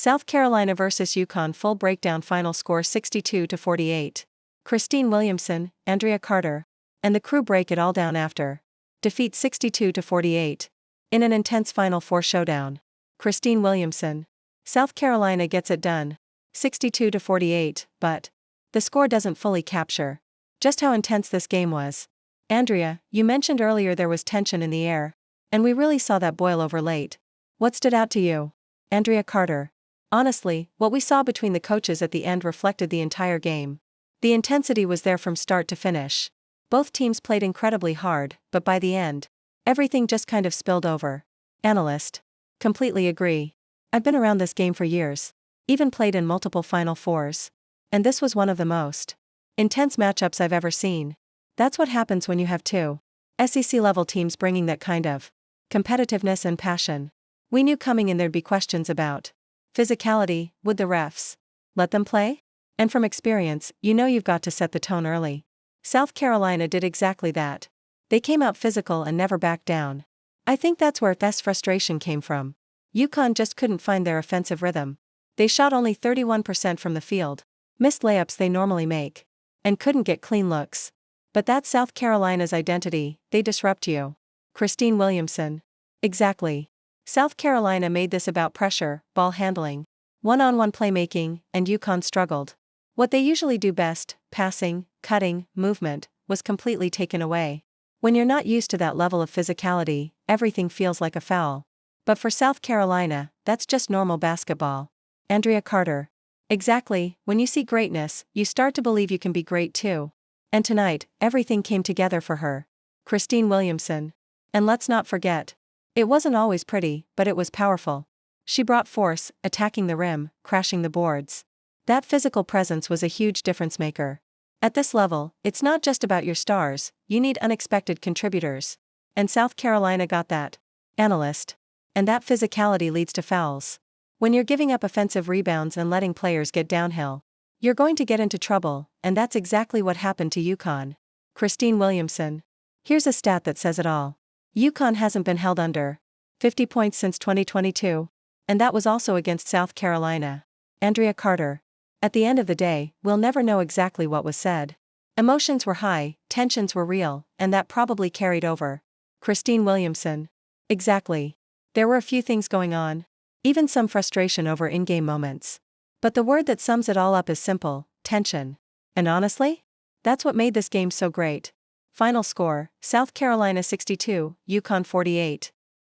South Carolina vs. UConn full breakdown final score 62-48. Christine Williamson, Andrea Carter, and the crew break it all down after defeat 62-48. In an intense Final Four showdown. Christine Williamson. South Carolina gets it done. 62-48, but the score doesn't fully capture just how intense this game was. Andrea, you mentioned earlier there was tension in the air, and we really saw that boil over late. What stood out to you? Andrea Carter. Honestly, what we saw between the coaches at the end reflected the entire game. The intensity was there from start to finish. Both teams played incredibly hard, but by the end, everything just kind of spilled over. Analyst. Completely agree. I've been around this game for years. Even played in multiple Final Fours. And this was one of the most intense matchups I've ever seen. That's what happens when you have two SEC-level teams bringing that kind of competitiveness and passion. We knew coming in there'd be questions about physicality. Would the refs let them play? And from experience, you know you've got to set the tone early. South Carolina did exactly that. They came out physical and never backed down. I think that's where this frustration came from. UConn just couldn't find their offensive rhythm. They shot only 31% from the field, missed layups they normally make, and couldn't get clean looks. But that's South Carolina's identity, they disrupt you. Christine Williamson. Exactly. South Carolina made this about pressure, ball handling, one-on-one playmaking, and UConn struggled. What they usually do best, passing, cutting, movement, was completely taken away. When you're not used to that level of physicality, everything feels like a foul. But for South Carolina, that's just normal basketball. Andrea Carter. Exactly, when you see greatness, you start to believe you can be great too. And tonight, everything came together for her. Christine Williamson. And let's not forget, it wasn't always pretty, but it was powerful. She brought force, attacking the rim, crashing the boards. That physical presence was a huge difference maker. At this level, it's not just about your stars, you need unexpected contributors. And South Carolina got that. Analyst. And that physicality leads to fouls. When you're giving up offensive rebounds and letting players get downhill, you're going to get into trouble, and that's exactly what happened to UConn. Christine Williamson. Here's a stat that says it all. UConn hasn't been held under 50 points since 2022, and that was also against South Carolina. Andrea Carter. At the end of the day, we'll never know exactly what was said. Emotions were high, tensions were real, and that probably carried over. Christine Williamson. Exactly. There were a few things going on. Even some frustration over in-game moments. But the word that sums it all up is simple: tension. And honestly, that's what made this game so great. Final score, South Carolina 62, UConn 48.